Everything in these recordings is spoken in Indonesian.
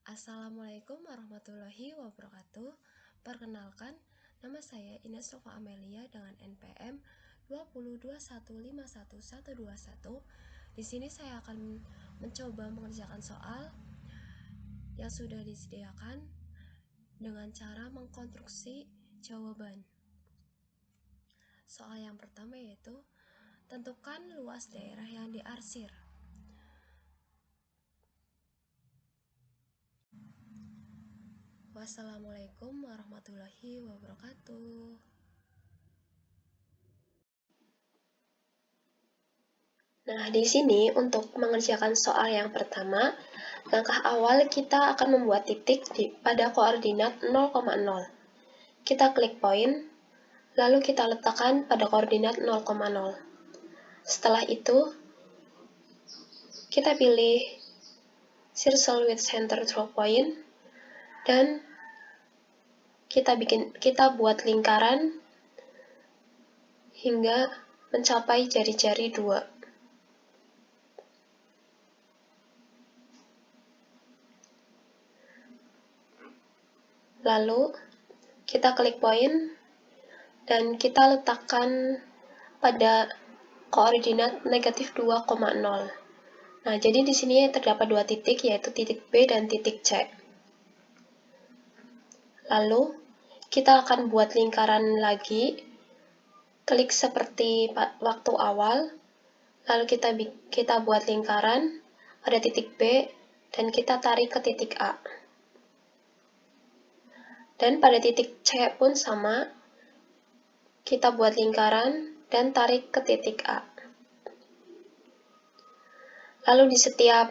Assalamualaikum warahmatullahi wabarakatuh. Perkenalkan, nama saya Ines Nova Amelia dengan NPM 2021511121. Di sini saya akan mencoba mengerjakan soal yang sudah disediakan dengan cara mengkonstruksi jawaban. Soal yang pertama yaitu tentukan luas daerah yang diarsir. Wassalamualaikum warahmatullahi wabarakatuh. Nah, di sini untuk mengerjakan soal yang pertama, langkah awal kita akan membuat titik pada koordinat 0,0. Kita klik poin, lalu kita letakkan pada koordinat 0,0. Setelah itu, kita pilih circle with center through point, dan kita buat lingkaran hingga mencapai jari-jari 2. Lalu, kita klik poin dan kita letakkan pada koordinat negatif 2,0. Nah, jadi di sini terdapat dua titik, yaitu titik B dan titik C. Lalu, kita akan buat lingkaran lagi, klik seperti waktu awal, lalu kita buat lingkaran pada titik B, dan kita tarik ke titik A. Dan pada titik C pun sama, kita buat lingkaran dan tarik ke titik A. Lalu di setiap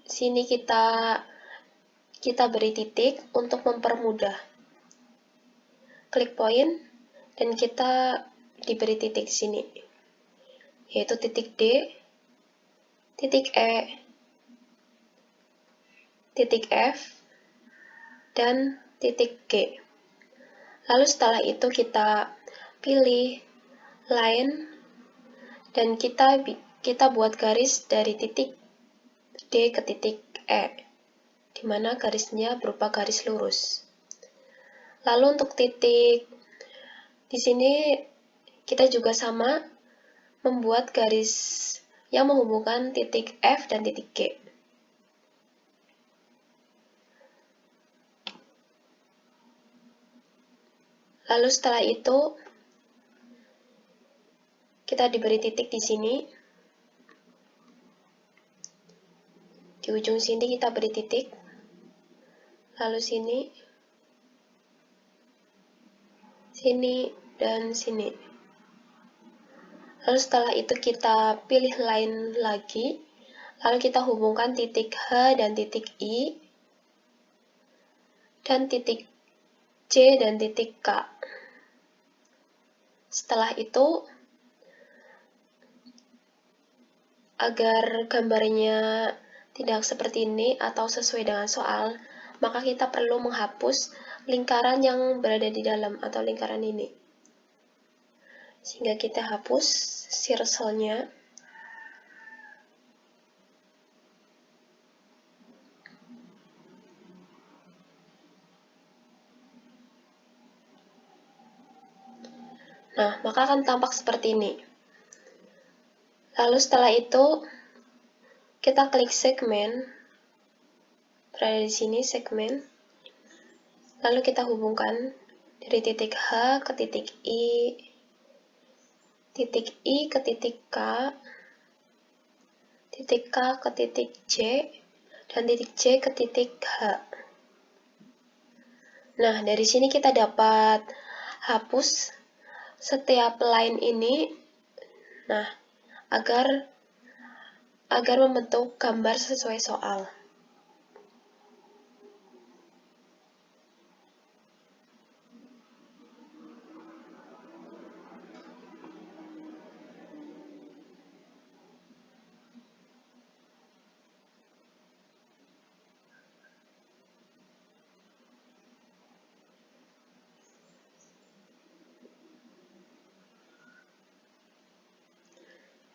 sini kita beri titik untuk mempermudah. Klik poin dan kita diberi titik sini, yaitu titik D, titik E, titik F, dan titik G. Lalu setelah itu kita pilih line dan kita buat garis dari titik D ke titik E, di mana garisnya berupa garis lurus. Lalu untuk titik di sini kita juga sama membuat garis yang menghubungkan titik F dan titik G. Lalu setelah itu kita diberi titik di sini. Di ujung sini kita beri titik. Lalu sini, dan sini. Lalu setelah itu kita pilih line lagi. Lalu kita hubungkan titik H dan titik I, dan titik C dan titik K. Setelah itu, agar gambarnya tidak seperti ini atau sesuai dengan soal, maka kita perlu menghapus lingkaran yang berada di dalam atau lingkaran ini. Sehingga kita hapus circle-nya. Nah, maka akan tampak seperti ini. Lalu setelah itu, kita klik segmen, berada di sini segmen, lalu kita hubungkan dari titik H ke titik I ke titik K, titik K ke titik C, dan titik C ke titik H. Nah, dari sini kita dapat hapus setiap line ini, nah, agar membentuk gambar sesuai soal.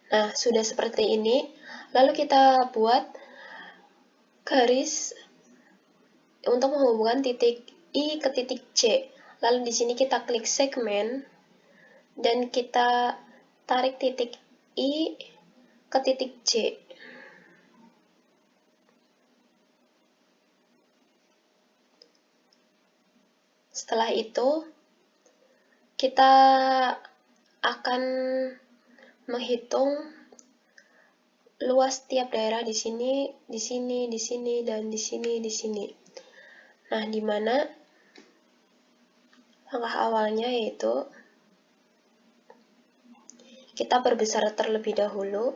Nah, sudah seperti ini. Lalu kita buat garis untuk menghubungkan titik I ke titik C. Lalu di sini kita klik segmen dan kita tarik titik I ke titik C. Setelah itu, kita akan menghitung luas tiap daerah di sini, di sini, di sini, dan di sini, di sini. Nah, di mana langkah awalnya yaitu kita perbesar terlebih dahulu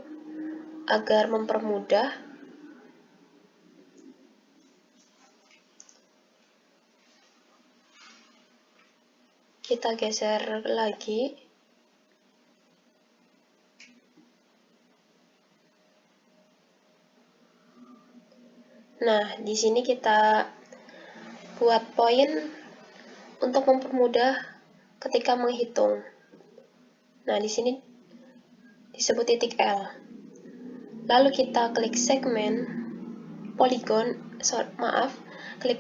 agar mempermudah. Kita geser lagi. Nah, di sini kita buat poin untuk mempermudah ketika menghitung. Nah, di sini disebut titik L. Lalu kita klik segmen, klik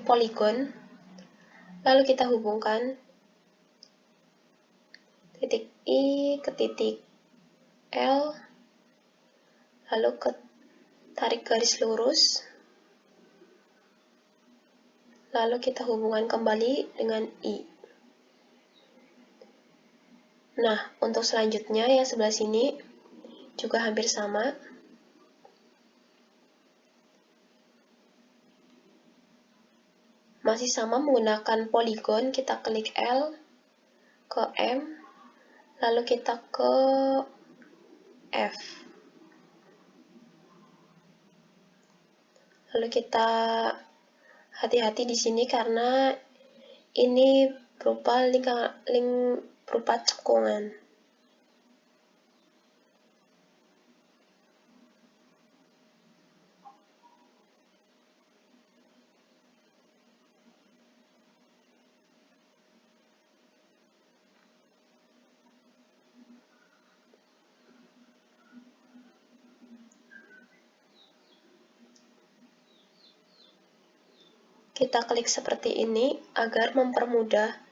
poligon. Lalu kita hubungkan titik I ke titik L, lalu tarik garis lurus, lalu kita hubungkan kembali dengan I. Nah, untuk selanjutnya yang sebelah sini juga hampir sama. Masih sama menggunakan poligon, kita klik L ke M, lalu kita ke F. Lalu kita hati-hati di sini karena ini berupa link berupa cekungan. Kita klik seperti ini agar mempermudah.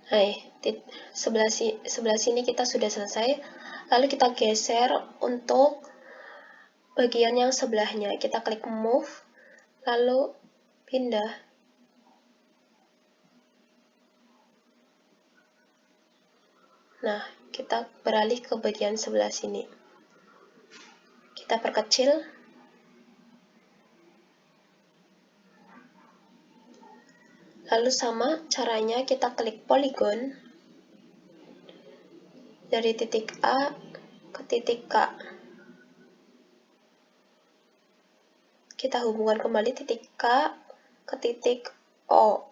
Nah, sebelah sini kita sudah selesai. Lalu kita geser untuk bagian yang sebelahnya. Kita klik move, lalu pindah. Nah, kita beralih ke bagian sebelah sini. Kita perkecil. Lalu sama caranya kita klik poligon dari titik A ke titik K. Kita hubungkan kembali titik K ke titik O.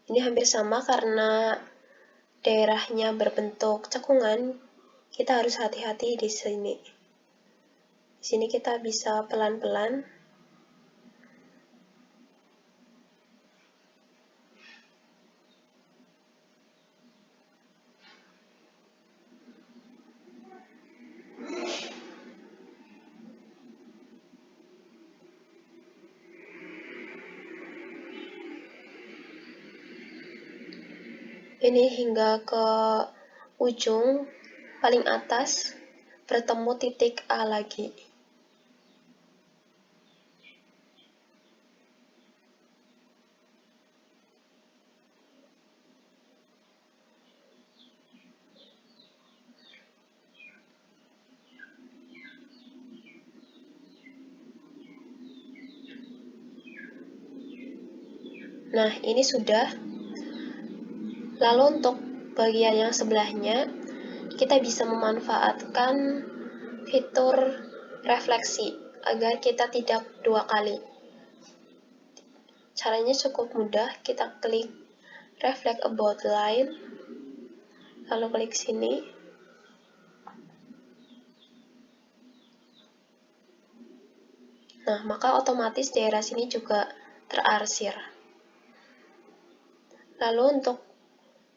Ini hampir sama karena daerahnya berbentuk cekungan. Kita harus hati-hati di sini. Di sini kita bisa pelan-pelan. Ini hingga ke ujung paling atas bertemu titik A lagi. Nah, ini sudah. Lalu untuk bagian yang sebelahnya, kita bisa memanfaatkan fitur refleksi agar kita tidak dua kali. Caranya cukup mudah, kita klik reflect about line, lalu klik sini. Nah, maka otomatis daerah sini juga terarsir. Lalu untuk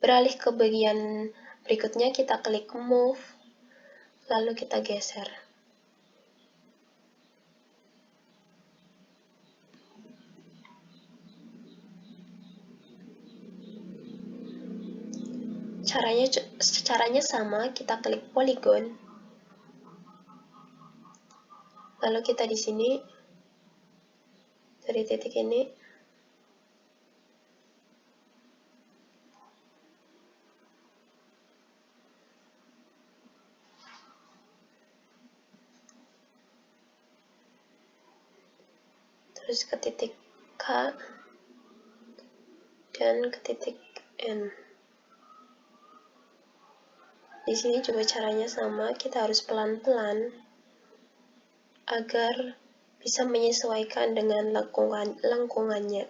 beralih ke bagian berikutnya, kita klik move, lalu kita geser. Caranya sama, kita klik polygon, lalu kita di sini dari titik ini terus ke titik K dan ke titik N. Di sini juga caranya sama, kita harus pelan-pelan agar bisa menyesuaikan dengan lengkungannya.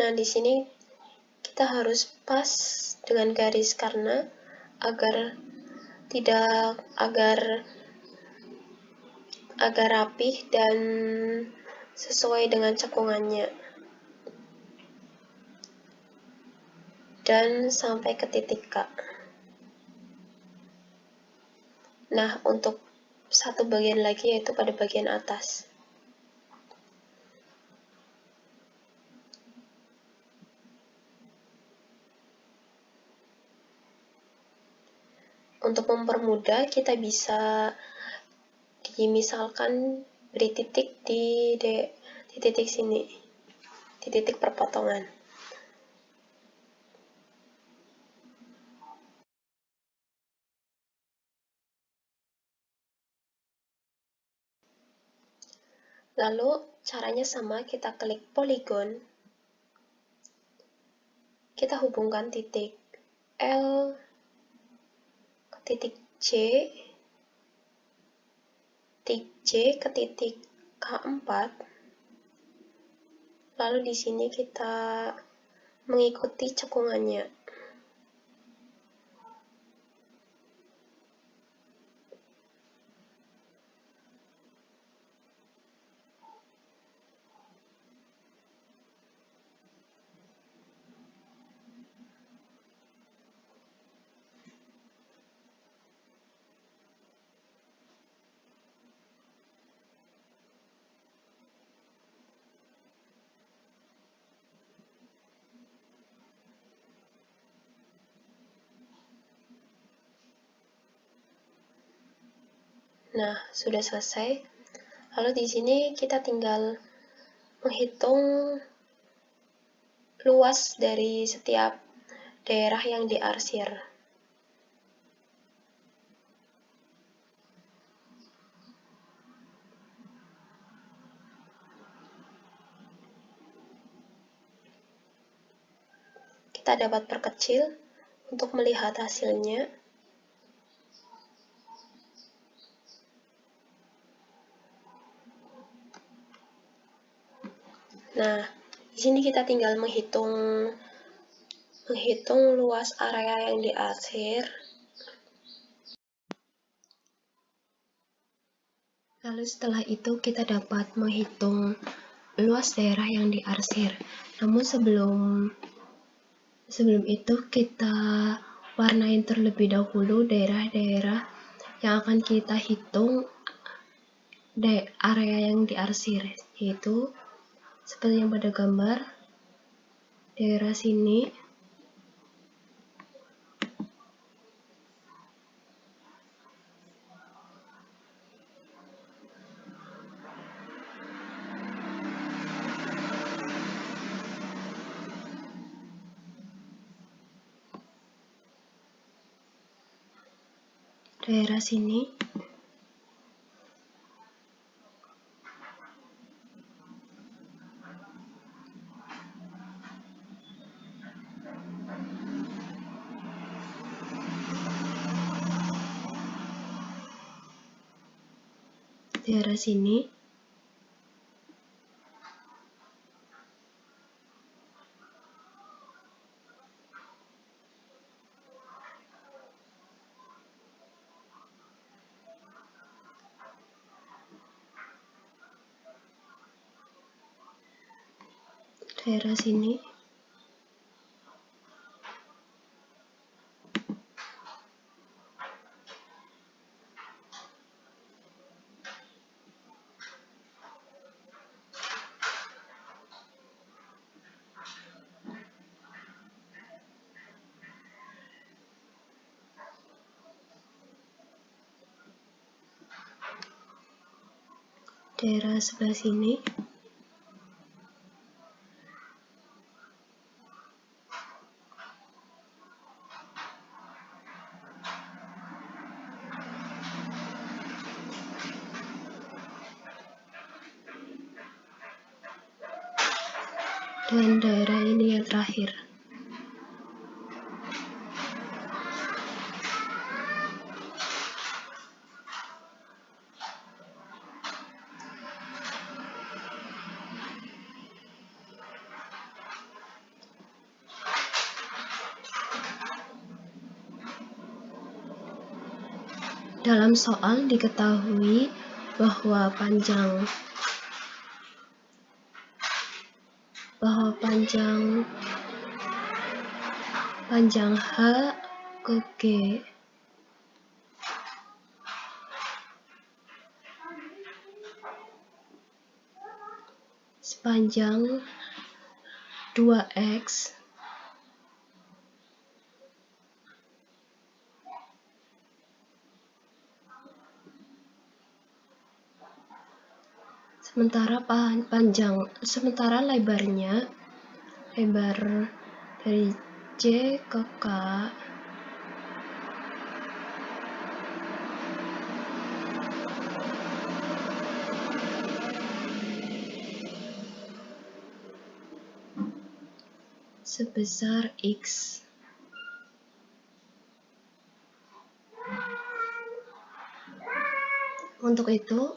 Nah, di sini kita harus pas dengan garis karena agar rapih dan sesuai dengan cekungannya. Dan sampai ke titik K. Nah, untuk satu bagian lagi yaitu pada bagian atas. Untuk mempermudah, kita bisa misalkan beri titik di titik sini, di titik perpotongan. Lalu caranya sama, kita klik polygon, kita hubungkan titik L ke titik J ke titik K4, lalu di sini kita mengikuti cekungannya. Nah, sudah selesai. Lalu di sini kita tinggal menghitung luas dari setiap daerah yang diarsir. Kita dapat perkecil untuk melihat hasilnya. Nah, di sini kita tinggal menghitung luas area yang diarsir. Lalu setelah itu kita dapat menghitung luas daerah yang diarsir. Namun sebelum itu kita warnain terlebih dahulu daerah-daerah yang akan kita hitung area yang diarsir, yaitu seperti yang pada gambar, daerah sini, daerah sini, daerah sini, daerah sini, daerah sebelah sini, dan daerah ini yang terakhir. Dalam soal diketahui bahwa panjang H ke G sepanjang 2x sementara lebar dari J ke K sebesar X. Untuk itu,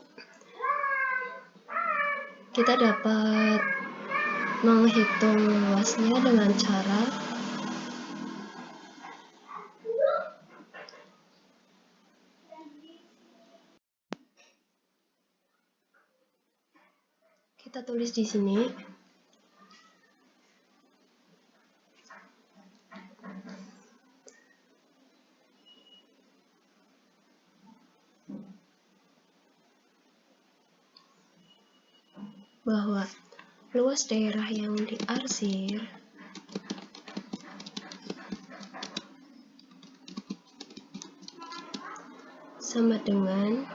kita dapat menghitung luasnya dengan cara kita tulis di sini bahwa luas daerah yang diarsir sama dengan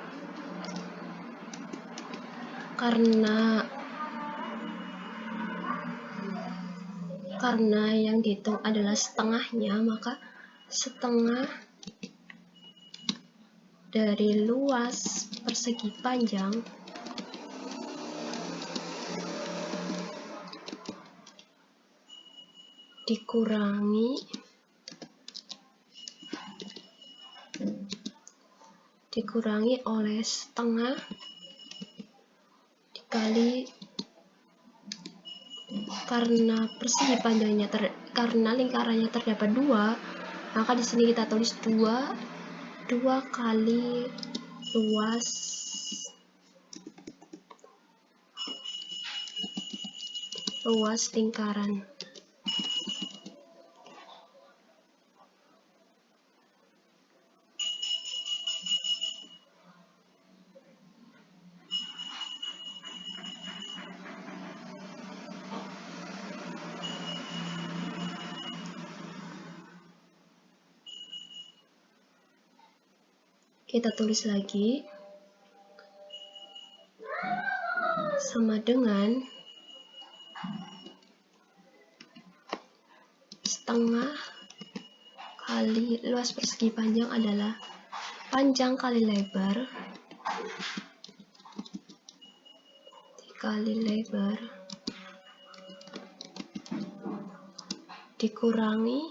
karena yang dihitung adalah setengahnya, maka setengah dari luas persegi panjang dikurangi oleh setengah dikali karena lingkarannya terdapat 2, maka di sini kita tulis 2 kali luas lingkaran. Kita tulis lagi sama dengan setengah kali luas persegi panjang adalah panjang kali lebar dikali lebar dikurangi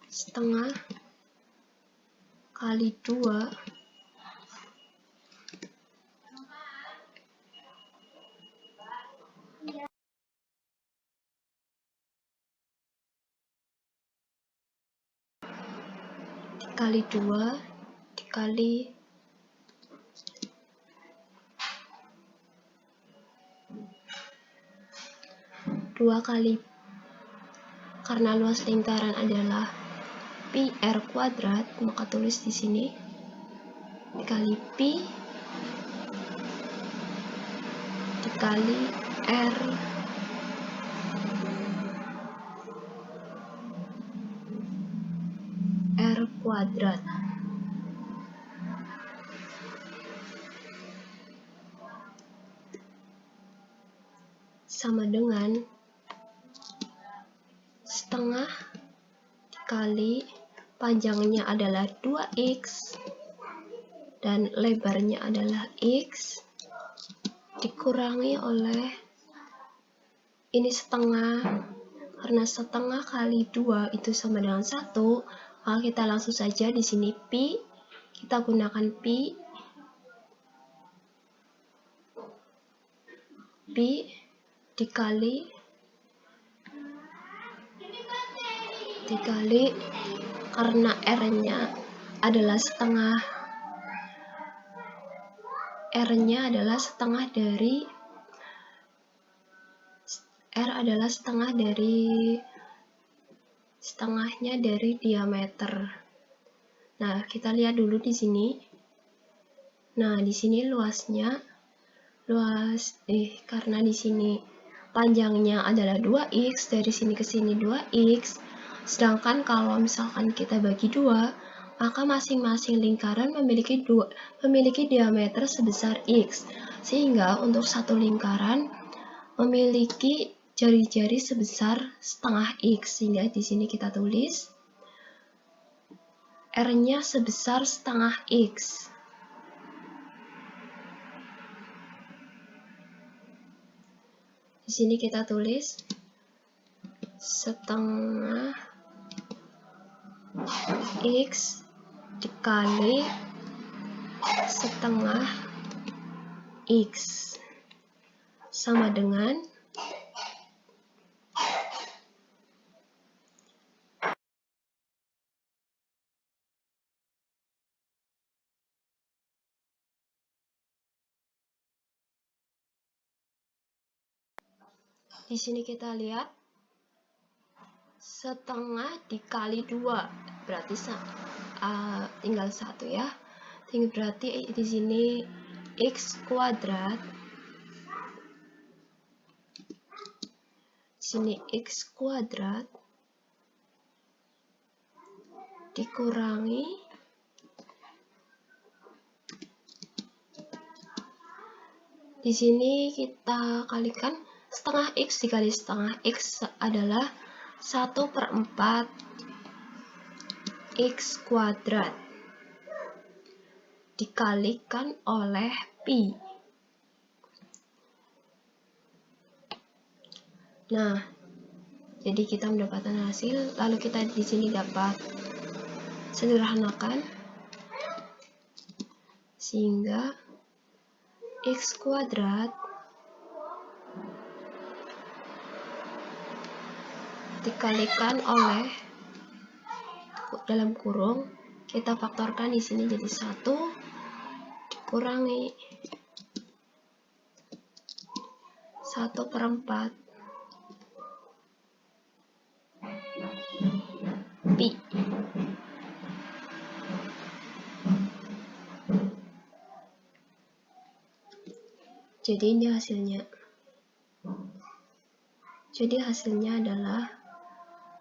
setengah kali 2 dikali 2 dikali 2 kali, karena luas lingkaran adalah pi r kuadrat, maka tulis di sini dikali pi dikali r kuadrat. Sama dengan setengah dikali panjangnya adalah 2x dan lebarnya adalah x dikurangi oleh ini setengah, karena setengah kali 2 itu sama dengan 1, maka kita langsung saja di sini pi, kita gunakan pi dikali karena r-nya adalah setengah dari setengahnya dari diameter. Nah, kita lihat dulu di sini. Nah, di sini karena di sini panjangnya adalah 2x, dari sini ke sini 2x, sedangkan kalau misalkan kita bagi 2, maka masing-masing lingkaran memiliki diameter sebesar x, sehingga untuk satu lingkaran memiliki jari-jari sebesar setengah x, sehingga di sini kita tulis r-nya sebesar setengah x. Di sini kita tulis setengah x dikali setengah x sama dengan di sini kita lihat setengah dikali 2 berarti tinggal 1 ya. Berarti di sini x kuadrat, sini x kuadrat dikurangi di sini kita kalikan setengah x dikali setengah x adalah 1/4 x kuadrat dikalikan oleh pi. Nah, jadi kita mendapatkan hasil, lalu kita di sini dapat sederhanakan sehingga x kuadrat dikalikan oleh dalam kurung kita faktorkan di sini jadi 1 dikurangi 1/4 pi. Jadi ini hasilnya. Jadi hasilnya adalah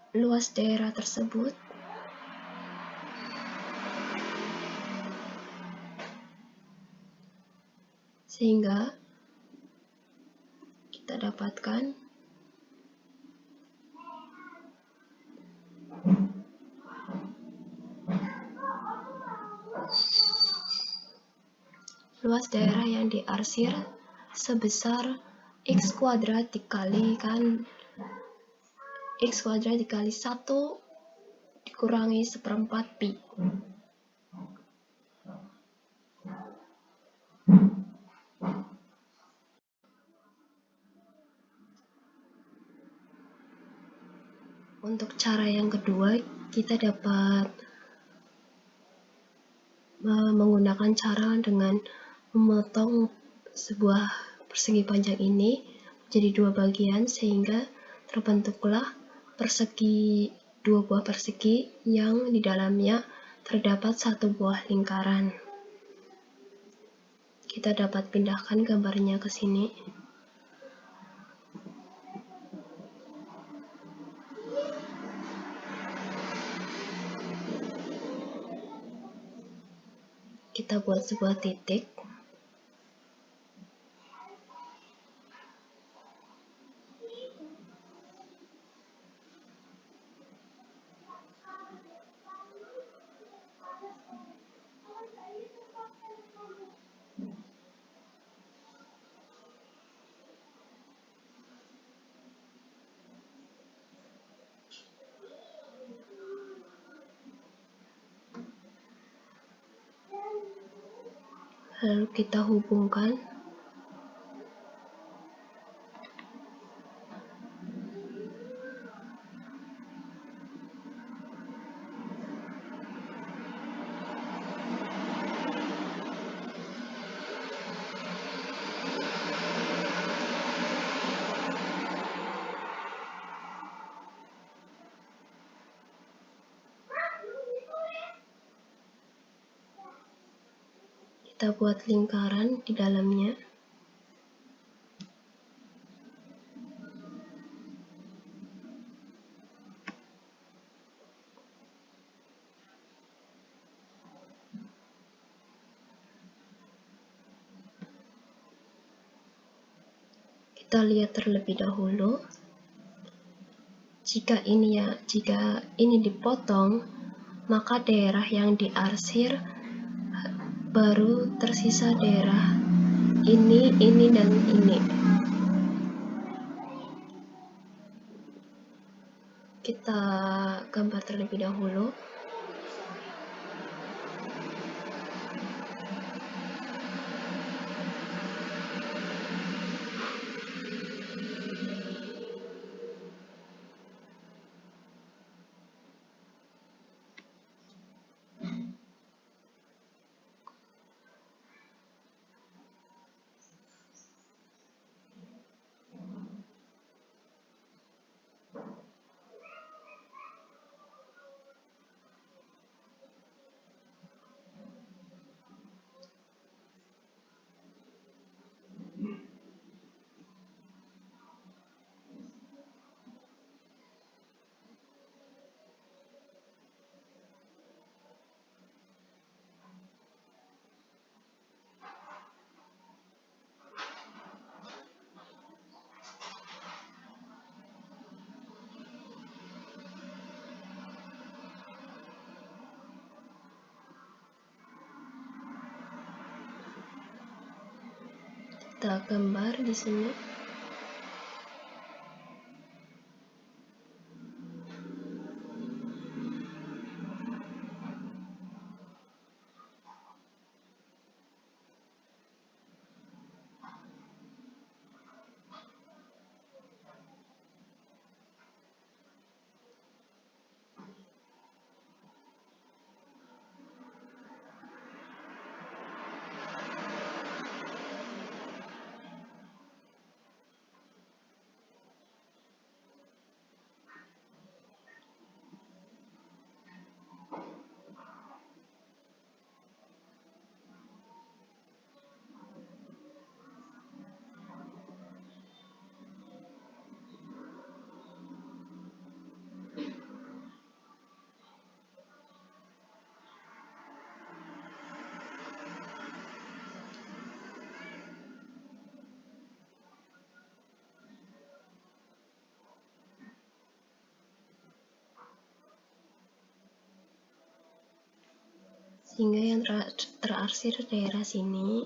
luas daerah tersebut sehingga kita dapatkan luas daerah yang diarsir sebesar X kuadrat dikalikan X kuadrat dikali 1 dikurangi 1/4 Pi. Untuk cara yang kedua, kita dapat menggunakan cara dengan memotong sebuah persegi panjang ini menjadi 2 bagian sehingga terbentuklah dua buah persegi yang di dalamnya terdapat 1 buah lingkaran. Kita dapat pindahkan gambarnya ke sini. Kita buat sebuah titik. Lalu kita hubungkan. Kita buat lingkaran di dalamnya. Kita lihat terlebih dahulu. Jika ini dipotong, maka daerah yang diarsir baru tersisa daerah ini, dan ini. Kita gambar terlebih dahulu. Kita gambar di sini. Sehingga yang terarsir daerah sini.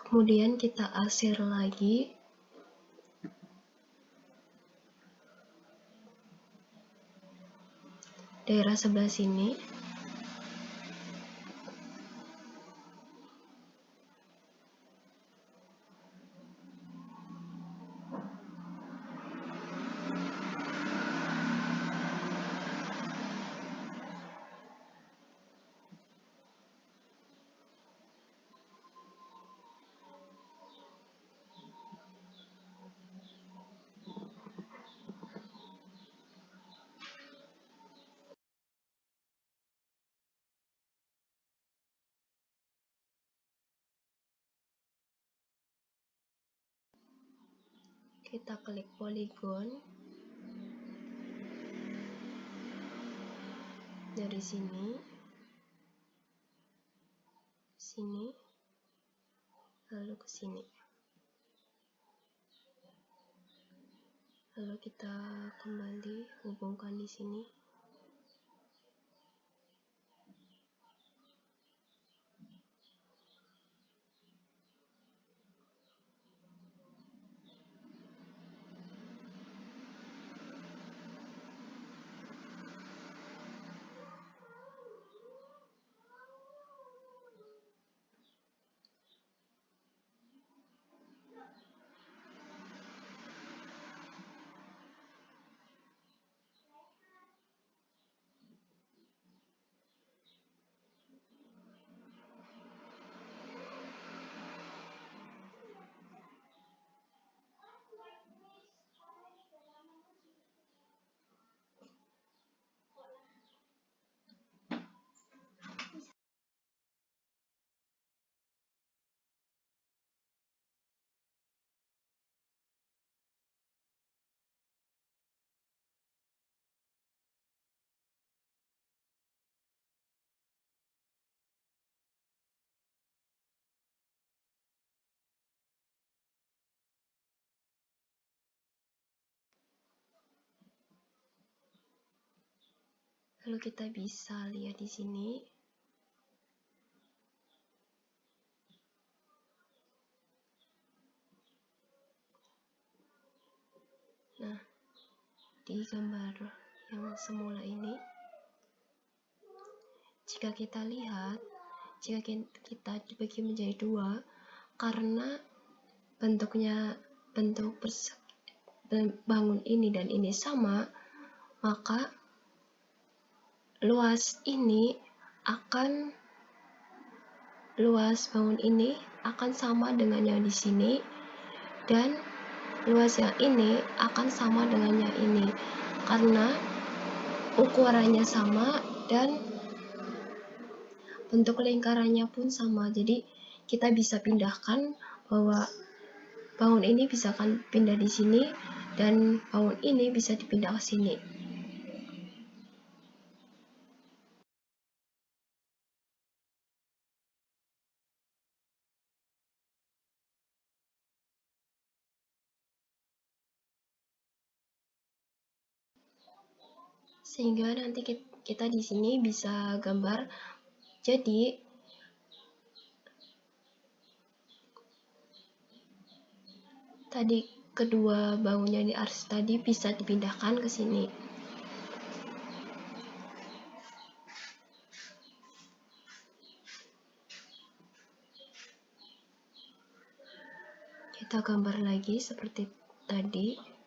Kemudian kita asir lagi. Daerah sebelah sini. Kita klik poligon dari sini, lalu ke sini. Lalu kita kembali hubungkan di sini. Lalu kita bisa lihat di sini. Nah, di gambar yang semula ini, jika kita lihat, jika kita dibagi menjadi dua, karena bentuk bangun ini dan ini sama, maka luas bangun ini akan sama dengan yang di sini, dan luas yang ini akan sama dengan yang ini karena ukurannya sama dan bentuk lingkarannya pun sama. Jadi kita bisa pindahkan bahwa bangun ini bisa kan pindah di sini dan bangun ini bisa dipindah ke sini. Sehingga nanti kita di sini bisa gambar. Jadi tadi kedua bangunnya di arsip tadi bisa dipindahkan ke sini. Kita gambar lagi seperti tadi.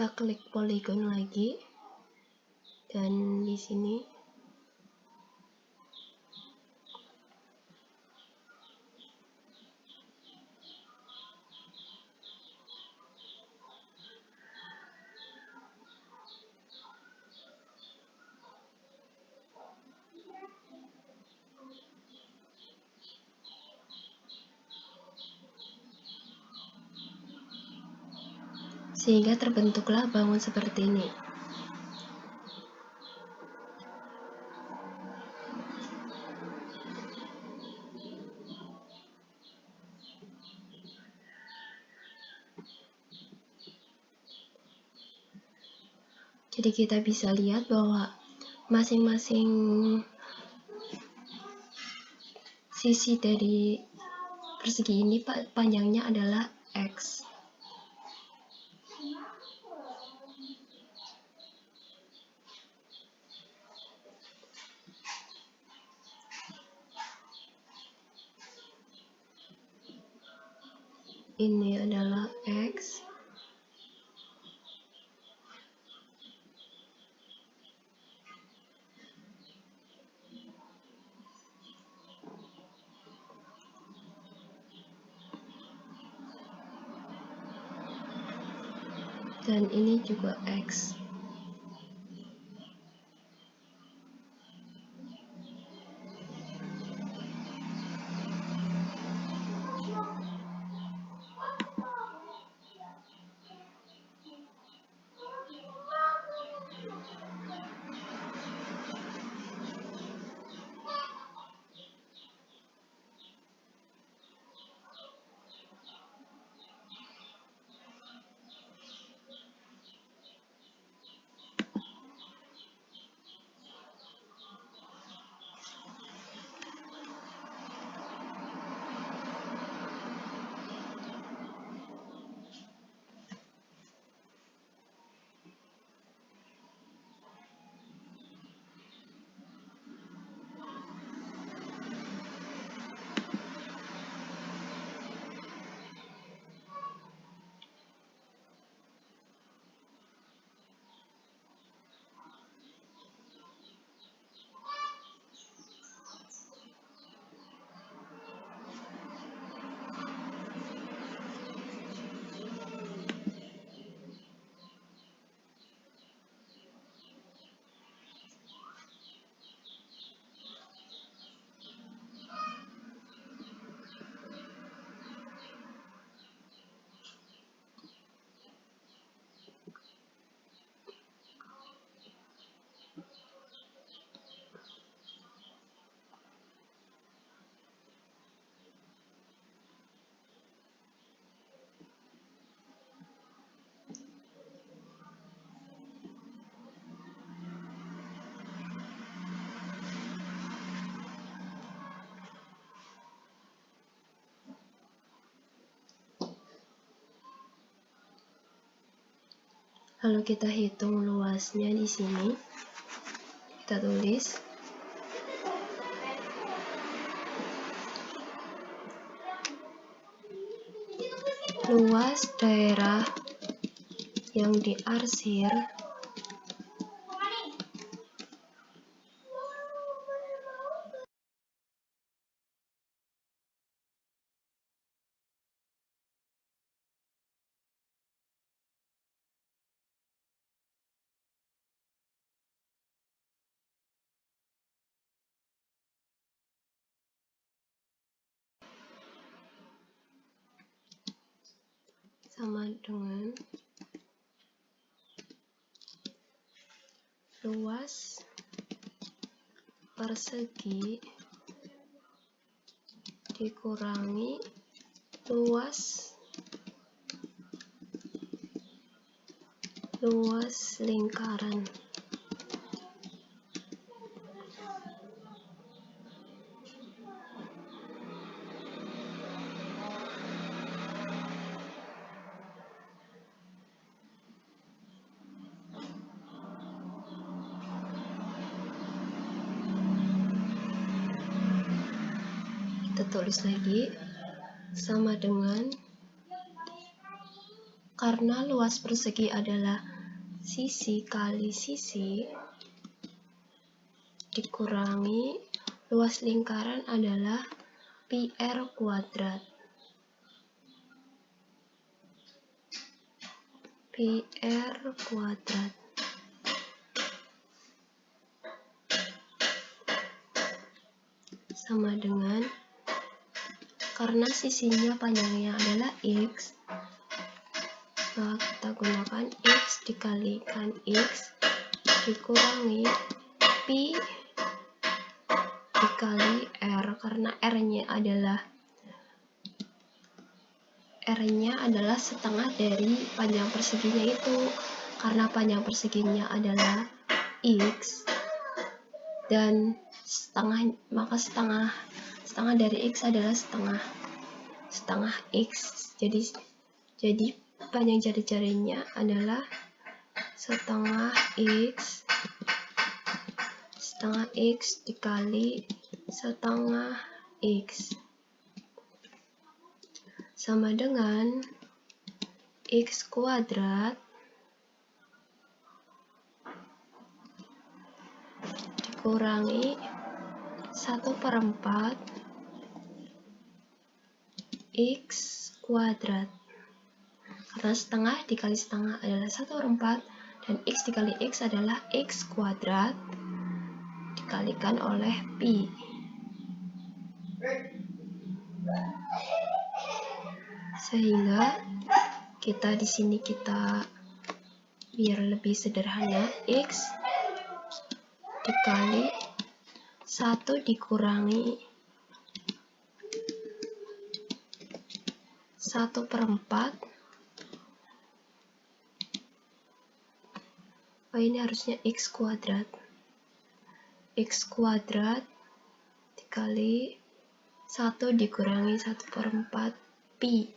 kita klik polygon lagi, dan di sini sehingga terbentuklah bangun seperti ini. Jadi kita bisa lihat bahwa masing-masing sisi dari persegi ini panjangnya adalah X. Ini adalah X. Dan ini juga X. Lalu kita hitung luasnya di sini. Kita tulis luas daerah yang diarsir sama dengan luas persegi dikurangi luas lingkaran. Kita tulis lagi sama dengan karena luas persegi adalah sisi kali sisi dikurangi luas lingkaran adalah pi r kuadrat. Pi r kuadrat sama dengan, karena sisinya panjangnya adalah x, maka kita gunakan x dikalikan x dikurangi pi dikali r, karena r-nya adalah setengah dari panjang perseginya itu, karena panjang perseginya adalah x dan setengah, maka setengah dari x adalah setengah x, jadi panjang jari-jarinya adalah setengah x dikali setengah x sama dengan x kuadrat dikurangi 1/4 x kuadrat, karena setengah dikali setengah adalah 1/4 dan x dikali x adalah x kuadrat dikalikan oleh pi. Sehingga di sini kita biar lebih sederhana, x dikali 1 dikurangi 1/4. Ini harusnya x kuadrat. X kuadrat dikali 1 dikurangi 1/4 pi.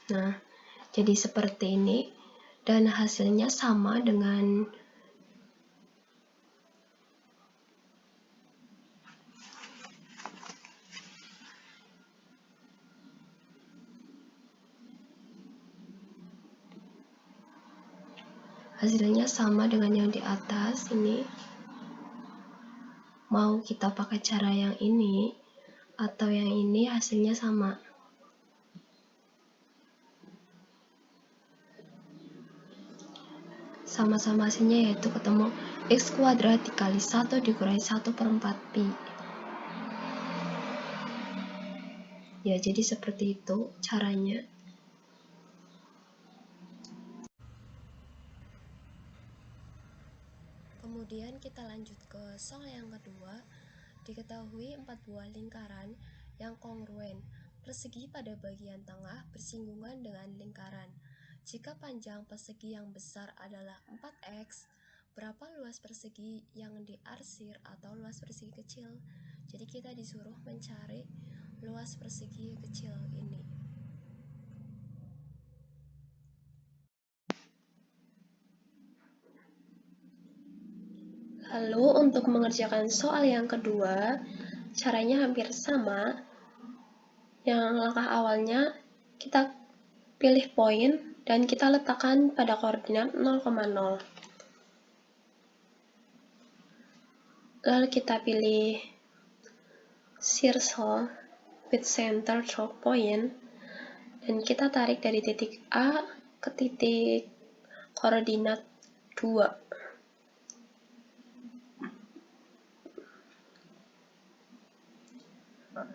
Nah, jadi seperti ini, dan hasilnya sama dengan yang di atas ini. Mau kita pakai cara yang ini atau yang ini, hasilnya sama. Sama-sama hasilnya yaitu ketemu x kuadrat dikali 1 dikurangi 1/4 pi. Ya, jadi seperti itu caranya. Kemudian kita lanjut ke soal yang kedua. Diketahui 4 buah lingkaran yang kongruen persegi pada bagian tengah bersinggungan dengan lingkaran. Jika panjang persegi yang besar adalah 4x, berapa luas persegi yang diarsir atau luas persegi kecil? Jadi kita disuruh mencari luas persegi kecil ini. Lalu untuk mengerjakan soal yang kedua, caranya hampir sama. Yang langkah awalnya kita pilih poin dan kita letakkan pada koordinat 0,0. Lalu kita pilih circle with center through point dan kita tarik dari titik A ke titik koordinat 2.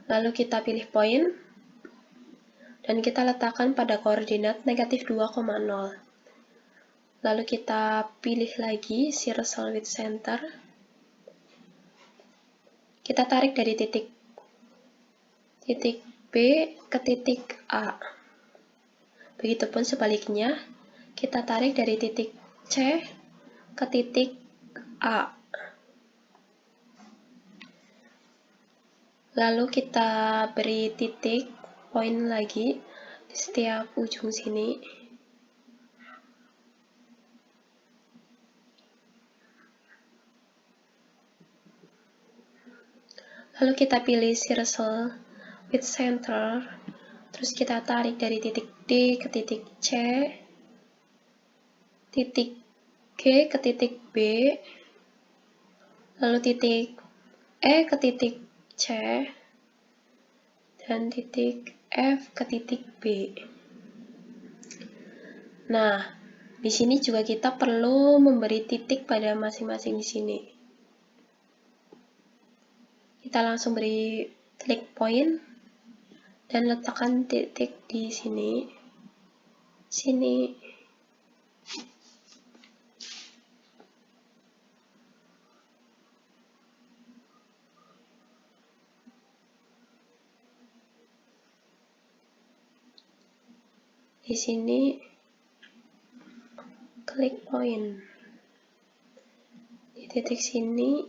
Lalu kita pilih poin dan kita letakkan pada koordinat negatif 2,0. Lalu kita pilih lagi circle with center. Kita tarik dari titik B ke titik A. Begitupun sebaliknya, kita tarik dari titik C ke titik A. Lalu kita beri titik poin lagi di setiap ujung sini. Lalu kita pilih circle with center, terus kita tarik dari titik D ke titik C, titik G ke titik B, lalu titik E ke titik C, dan titik F ke titik B. Nah, di sini juga kita perlu memberi titik pada masing-masing di sini. Kita langsung beri klik point dan letakkan titik di sini. Di sini klik point di titik sini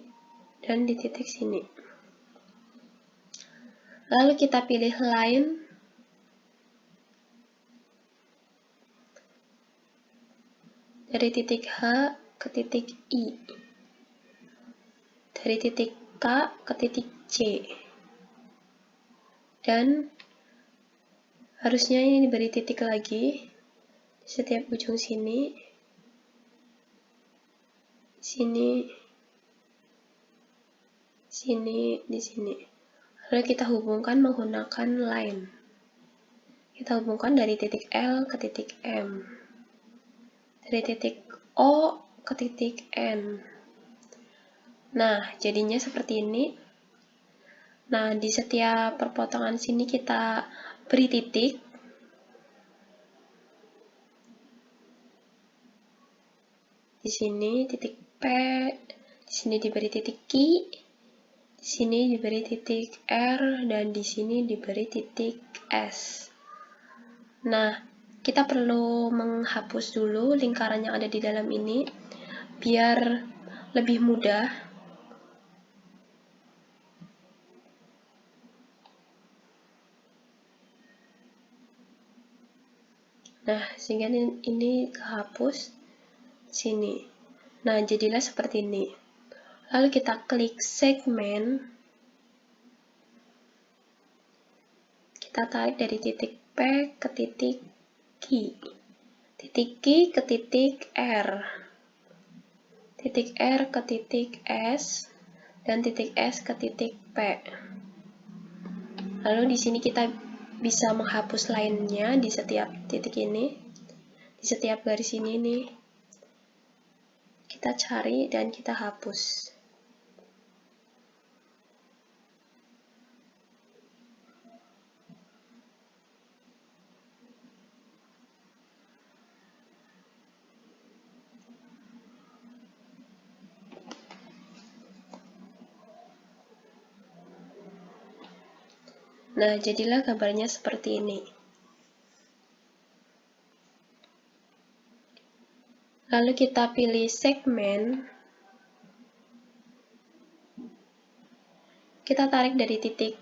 dan di titik sini. Lalu kita pilih line dari titik H ke titik I, dari titik K ke titik C, dan harusnya ini diberi titik lagi di setiap ujung sini, di sini. Lalu kita hubungkan menggunakan line. Kita hubungkan dari titik L ke titik M, dari titik O ke titik N. Nah, jadinya seperti ini. Nah, di setiap perpotongan sini kita beri titik. Di sini titik P, di sini diberi titik Q, di sini diberi titik R, dan di sini diberi titik S. Nah, kita perlu menghapus dulu lingkaran yang ada di dalam ini, biar lebih mudah. Nah, sehingga ini kehapus sini. Nah, jadilah seperti ini. Lalu kita klik segmen. Kita tarik dari titik P ke titik Q. Titik Q ke titik R. Titik R ke titik S, dan titik S ke titik P. Lalu di sini kita bisa menghapus line-nya di setiap titik ini, di setiap garis ini nih. Kita cari dan kita hapus. Nah, jadilah gambarnya seperti ini. Lalu kita pilih segmen. Kita tarik dari titik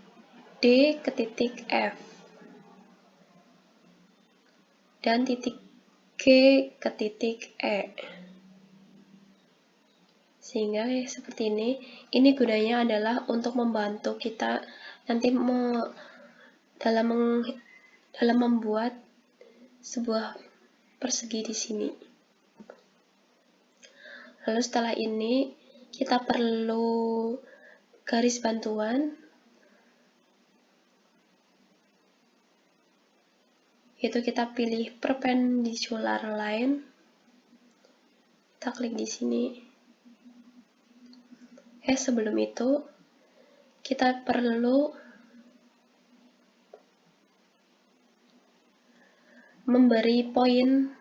D ke titik F. Dan titik G ke titik E. Sehingga seperti ini. Ini gunanya adalah untuk membantu kita nanti dalam membuat sebuah persegi di sini. Lalu setelah ini kita perlu garis bantuan, yaitu kita pilih perpendicular line. Kita klik di sini. Sebelum itu kita perlu memberi poin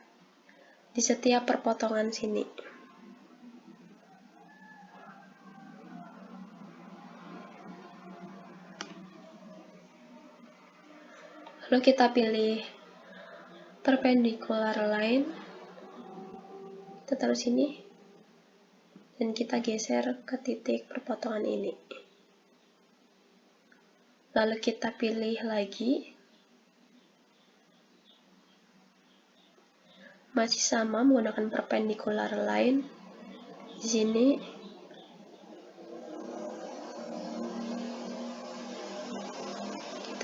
di setiap perpotongan sini. Lalu kita pilih perpendicular line, kita taruh sini, dan kita geser ke titik perpotongan ini. Lalu kita pilih lagi, masih sama menggunakan perpendicular line di sini.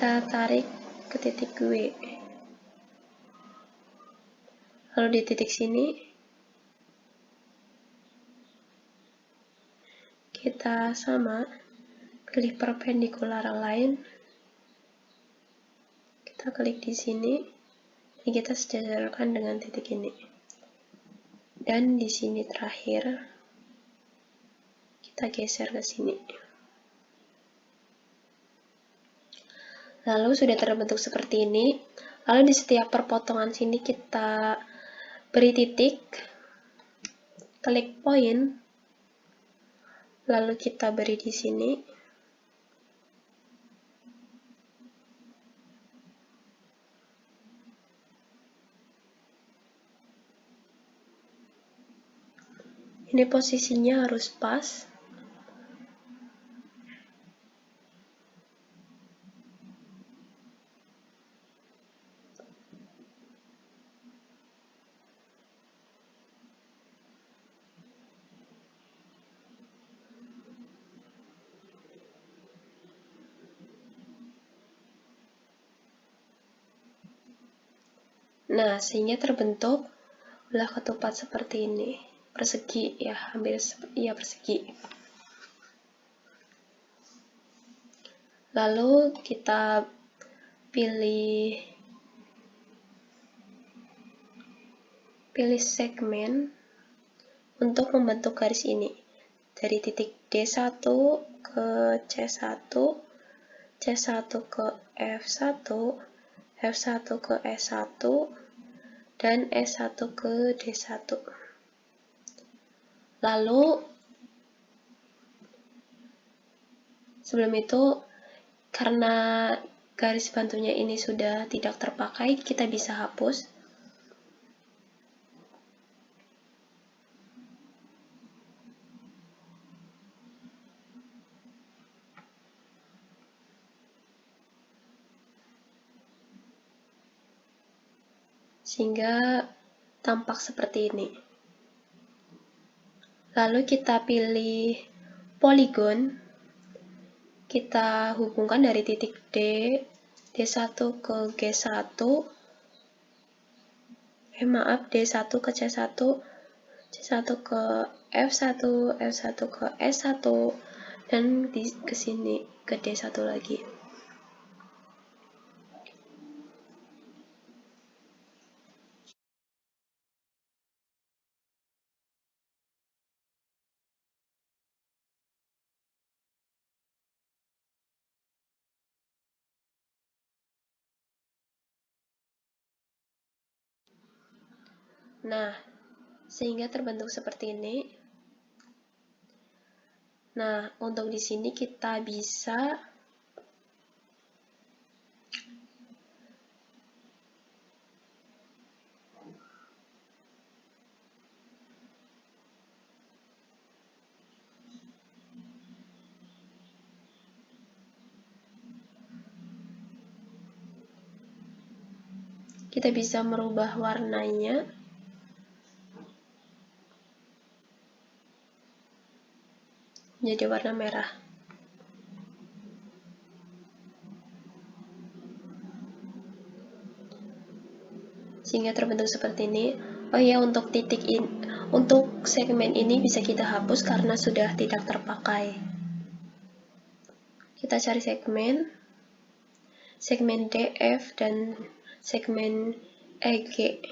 kita tarik ke titik W. Lalu di titik sini, kita sama, pilih perpendikular line, kita klik di sini, dan kita sejajarkan dengan titik ini. Dan di sini terakhir, kita geser ke sini. Lalu sudah terbentuk seperti ini. Lalu di setiap perpotongan sini kita beri titik, klik poin, lalu kita beri di sini. Ini posisinya harus pas. Nah, sehingga terbentuk belah ketupat seperti ini. Persegi ya, hampir ya persegi. Lalu kita pilih segmen untuk membentuk garis ini. Dari titik D1 ke C1, C1 ke F1, F1 ke S1, dan S1 ke D1. Lalu, sebelum itu, karena garis bantunya ini sudah tidak terpakai, kita bisa hapus. Sehingga tampak seperti ini. Lalu kita pilih poligon, kita hubungkan dari titik D, D1 ke G1, D1 ke C1, C1 ke F1, F1 ke S1, dan ke sini ke D1 lagi. Nah, sehingga terbentuk seperti ini. Nah, untuk di sini kita bisa merubah warnanya. Menjadi warna merah. Sehingga terbentuk seperti ini. Oh ya, untuk untuk segmen ini bisa kita hapus karena sudah tidak terpakai. Kita cari segmen DF dan segmen EG.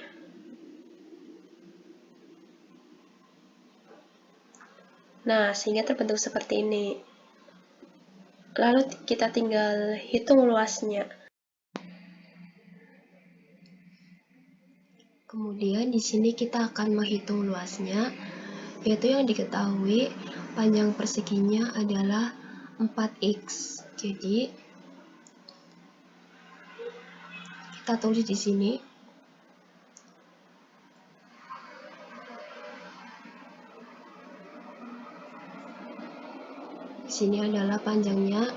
Nah, sehingga terbentuk seperti ini. Lalu kita tinggal hitung luasnya. Kemudian di sini kita akan menghitung luasnya, yaitu yang diketahui panjang perseginya adalah 4x. Jadi kita tulis di sini. Di sini adalah panjangnya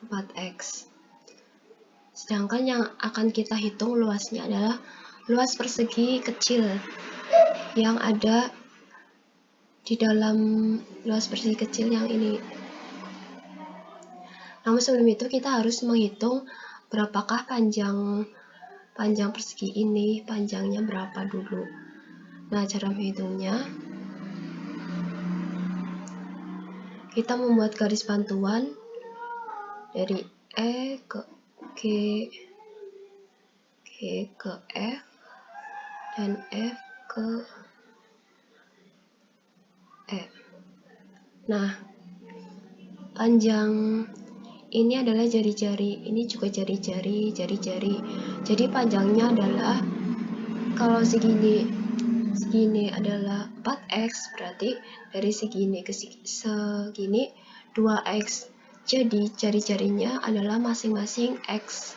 4x. Sedangkan yang akan kita hitung luasnya adalah luas persegi kecil yang ada di dalam luas persegi kecil yang ini. Namun sebelum itu kita harus menghitung berapakah panjang persegi ini, panjangnya berapa dulu. Nah, cara menghitungnya, kita membuat garis bantuan dari E ke G, G ke F, dan F ke E. Nah, panjang ini adalah jari-jari, ini juga jari-jari. Jadi panjangnya adalah, kalau segini adalah 4x, berarti dari segini ke segini 2x. Jadi jari-jarinya adalah masing-masing x.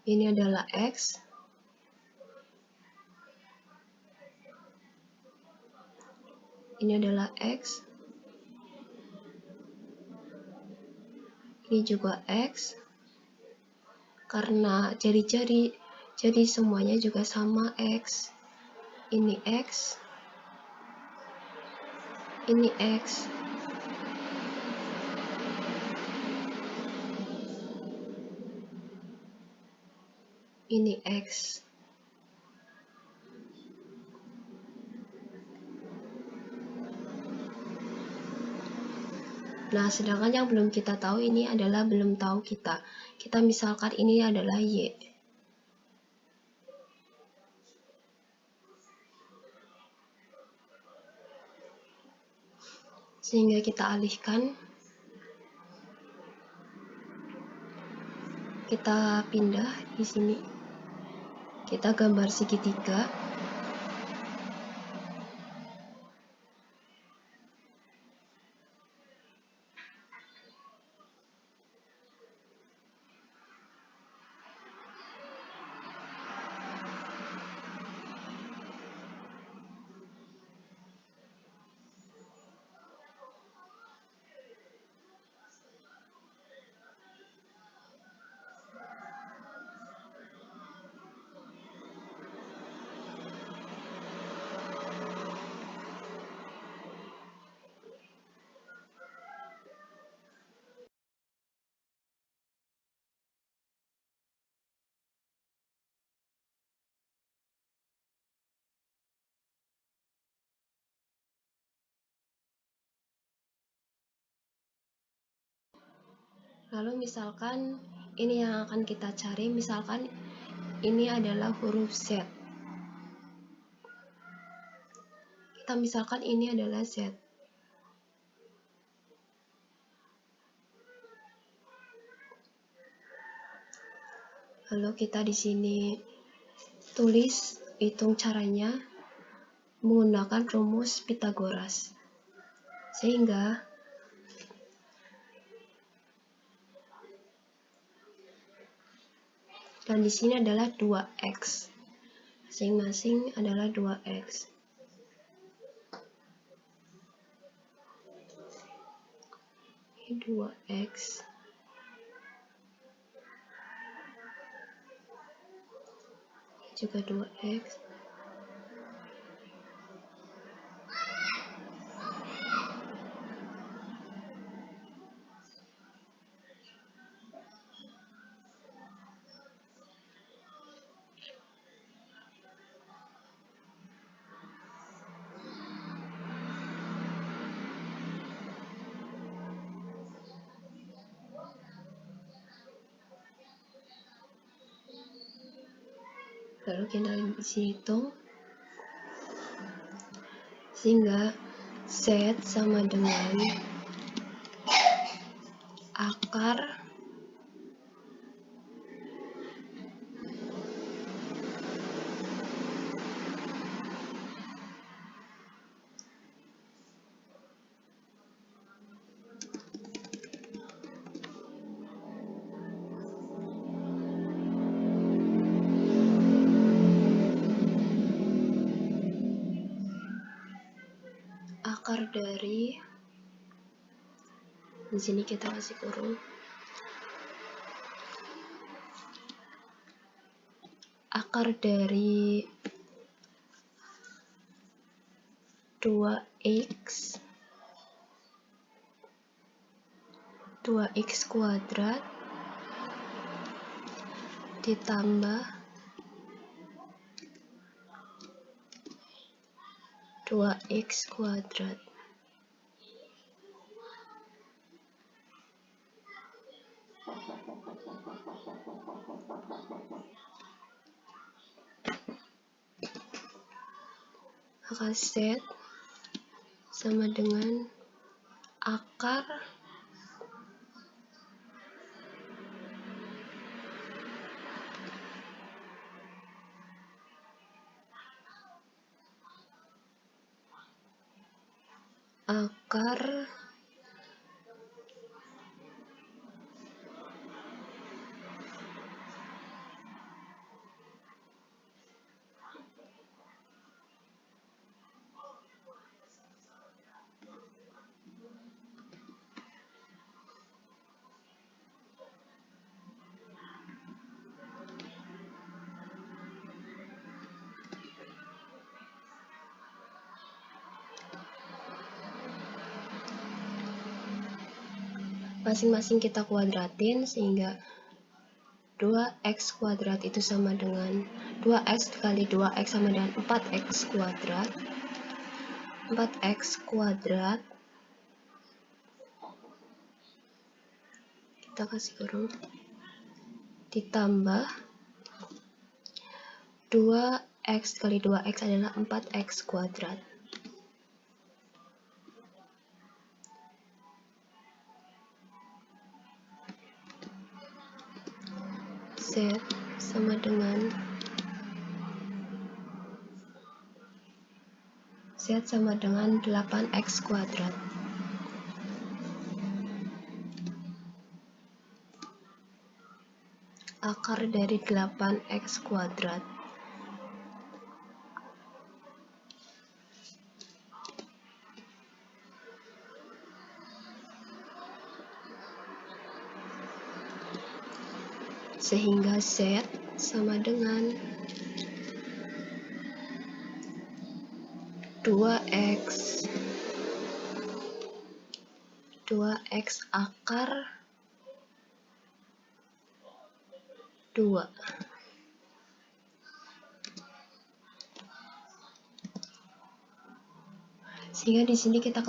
Ini adalah x. Ini adalah x. Ini juga x. Karena jari-jari, jadi semuanya juga sama x. Ini x. Ini x. Ini x. Nah, sedangkan yang belum kita tahu ini adalah belum tahu kita. Kita misalkan ini adalah y. Sehingga kita alihkan. Kita pindah di sini. Kita gambar segitiga. Lalu misalkan ini yang akan kita cari, misalkan ini adalah huruf Z. Kita misalkan ini adalah Z. Lalu kita di sini tulis, hitung caranya menggunakan rumus Pythagoras. Sehingga dan di sini adalah 2x. Masing-masing adalah 2x. Ini 2x. Ini juga 2x. Lalu kita bisa hitung, sehingga Z sama dengan akar dari, di sini kita kasih kurung, akar dari 2x kuadrat ditambah 2x kuadrat. Maka Z sama dengan akar masing-masing kita kuadratin sehingga 2x kuadrat itu sama dengan 2x kali 2x sama dengan 4x kuadrat. 4x kuadrat kita kasih kurung ditambah 2x kali 2x adalah 4x kuadrat. Z sama dengan 8x kuadrat. Akar dari 8x kuadrat. Sehingga Z sama dengan 2x akar 2. Sehingga di sini kita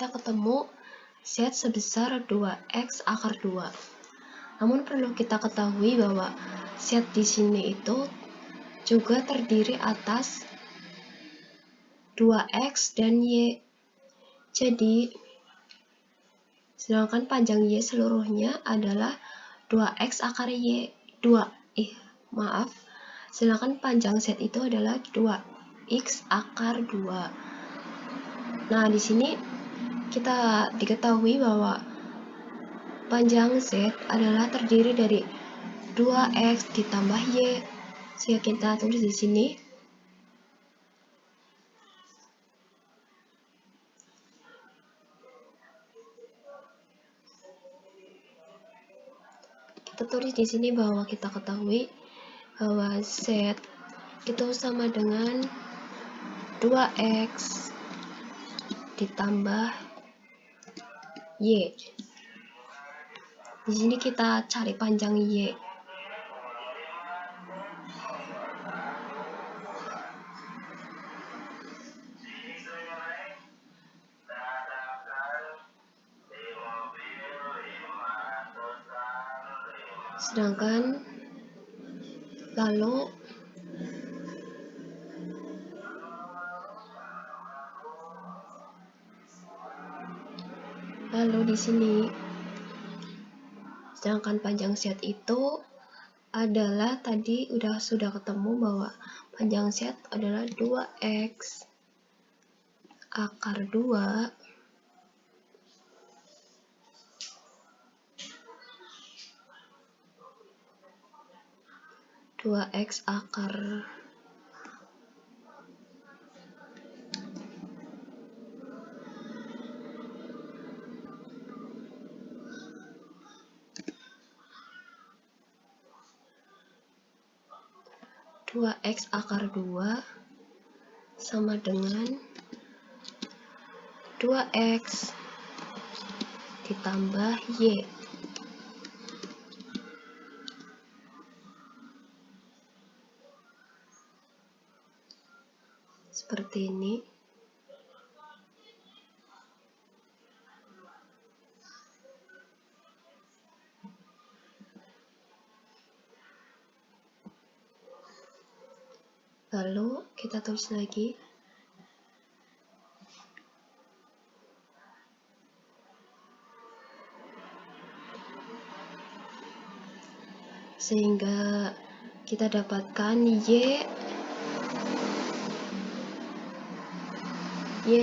ketemu Z sebesar 2x akar 2. Namun perlu kita ketahui bahwa Z di sini itu juga terdiri atas 2x dan y. Jadi sedangkan panjang y seluruhnya adalah 2x akar y. Sedangkan panjang Z itu adalah 2x akar 2. Nah, di sini kita diketahui bahwa panjang Z adalah terdiri dari 2x ditambah y. Sehingga kita tulis di sini bahwa kita ketahui bahwa Z itu sama dengan 2x ditambah y. Di sini kita cari panjang y. Sedangkan lalu di sini sedangkan panjang Z itu adalah tadi sudah ketemu bahwa panjang Z adalah 2X akar 2 2X akar 2X akar 2 sama dengan 2X ditambah Y. Seperti ini. Lalu kita tulis lagi. Sehingga kita dapatkan Y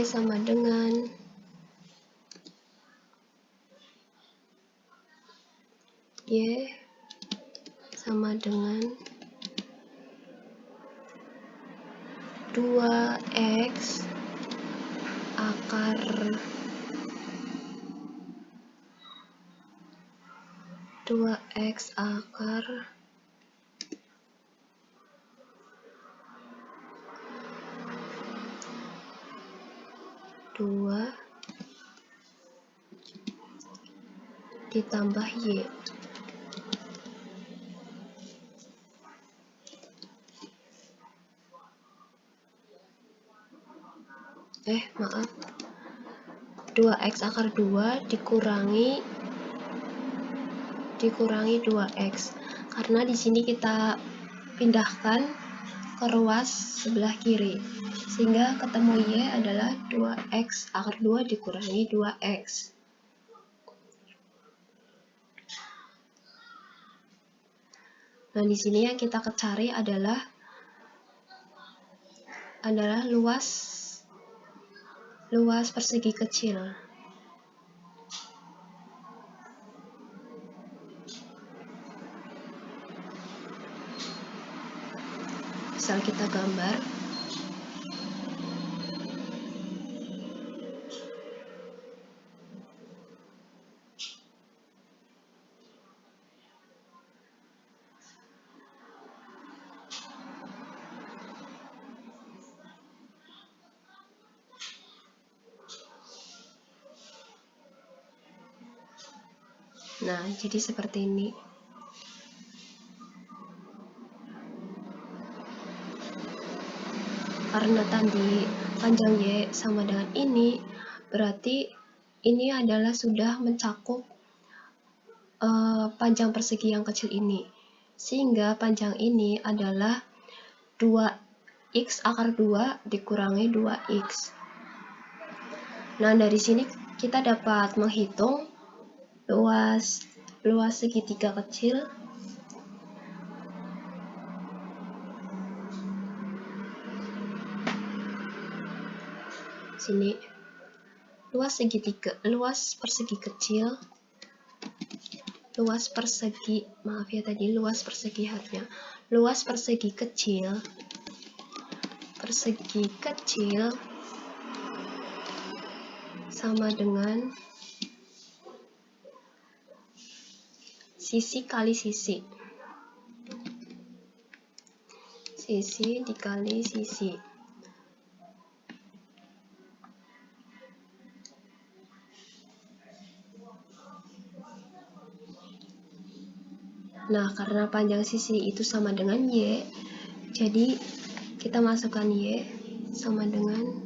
sama dengan Y sama dengan 2X akar 2X akar 2 ditambah Y. Maaf. 2X akar 2 dikurangi 2X. Karena di sini kita pindahkan ke ruas sebelah kiri. Sehingga ketemu Y adalah 2X akar 2 dikurangi 2X. Nah, di sini yang kita cari adalah luas persegi kecil. Misal kita gambar. Nah, jadi seperti ini. Karena tadi panjang Y sama dengan ini, berarti ini adalah sudah mencakup panjang persegi yang kecil ini. Sehingga panjang ini adalah 2X akar 2 dikurangi 2X. Nah, dari sini kita dapat menghitung luas segitiga kecil sini. Luas persegi kecil, luas persegi kecil sama dengan sisi kali sisi. Sisi dikali sisi. Nah, karena panjang sisi itu sama dengan Y, jadi kita masukkan Y sama dengan,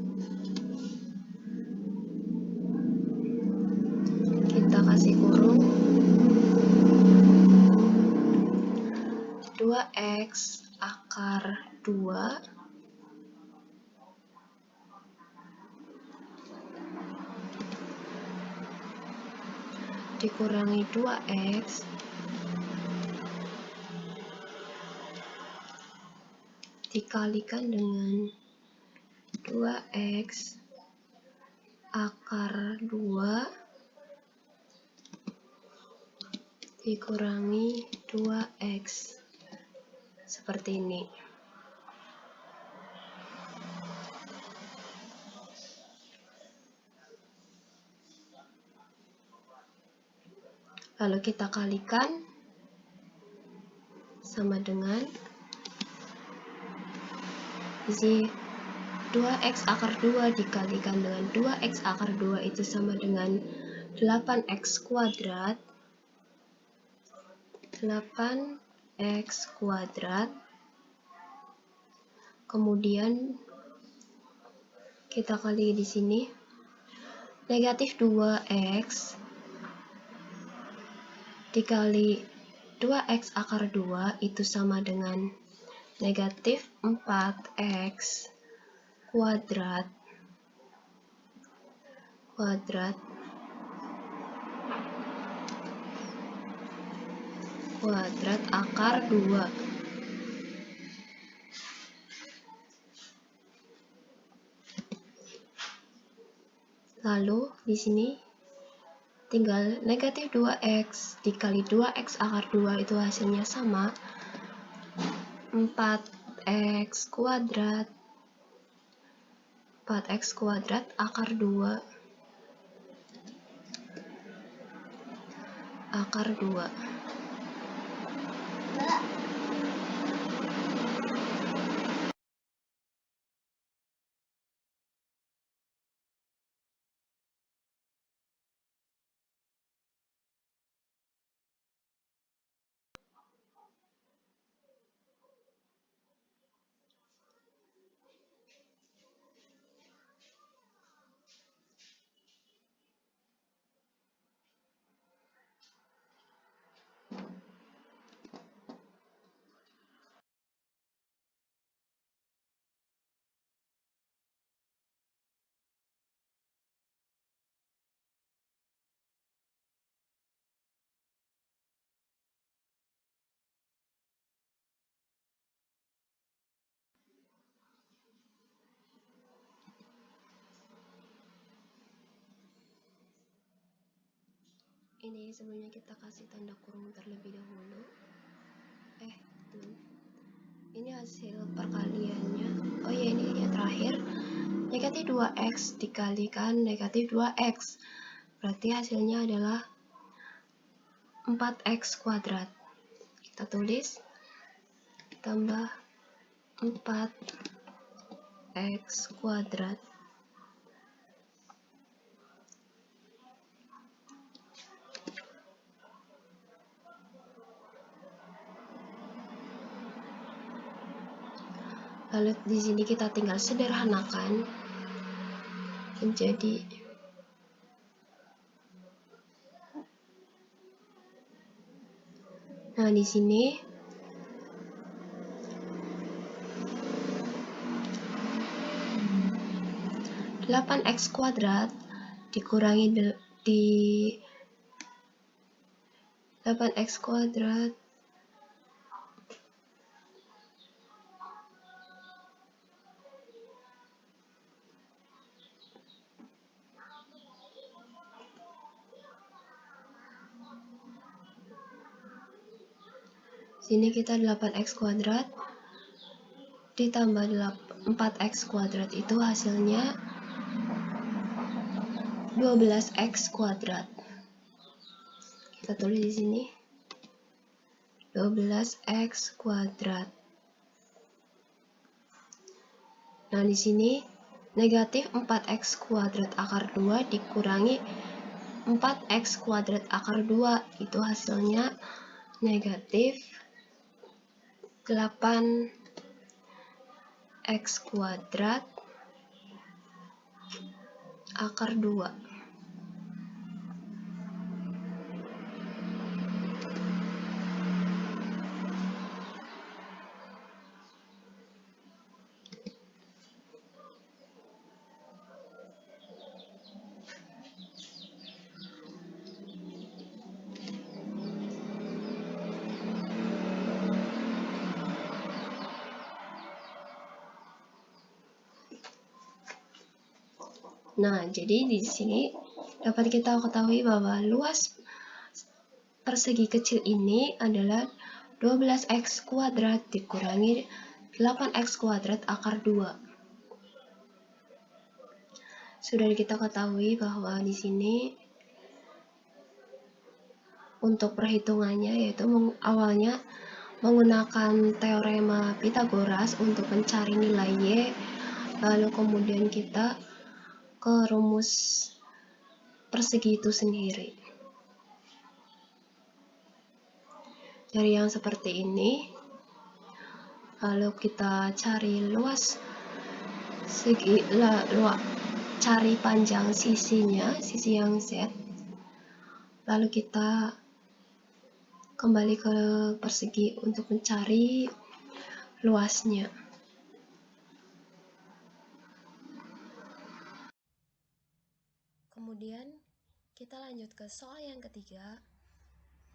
kita kasih kurung 2X akar 2 dikurangi 2X dikalikan dengan 2x akar 2 dikurangi 2x. Seperti ini. Lalu kita kalikan sama dengan isi 2x akar 2 dikalikan dengan 2x akar 2 itu sama dengan 8x kuadrat. 8x kuadrat. Kemudian kita kali di sini negatif 2x dikali 2x akar 2 itu sama dengan negatif 4x kuadrat akar 2. Lalu di sini tinggal negatif 2x dikali 2x akar 2 itu hasilnya sama 4x kuadrat akar 2 akar 2. Ini sebelumnya kita kasih tanda kurung terlebih dahulu. Ini hasil perkaliannya. Oh ya, ini yang terakhir. Negatif 2x dikalikan negatif 2x. Berarti hasilnya adalah 4x kuadrat. Kita tulis tambah 4x kuadrat. Lalu di sini kita tinggal sederhanakan menjadi di sini x kuadrat dikurangi di 8x kuadrat sini kita 8x kuadrat ditambah 4x kuadrat itu hasilnya 12x kuadrat. Kita tulis di sini 12x kuadrat. Nah, di sini negatif 4x kuadrat akar 2 dikurangi 4x kuadrat akar 2 itu hasilnya negatif 8x kuadrat akar 2. Nah, jadi di sini dapat kita ketahui bahwa luas persegi kecil ini adalah 12x kuadrat dikurangi 8x kuadrat akar 2. Sudah kita ketahui bahwa di sini untuk perhitungannya yaitu awalnya menggunakan teorema Pythagoras untuk mencari nilai Y, lalu kemudian kita ke rumus persegi itu sendiri. Dari yang seperti ini, lalu kita cari luas segi, cari panjang sisinya, sisi yang Z, lalu kita kembali ke persegi untuk mencari luasnya. Kemudian kita lanjut ke soal yang ketiga.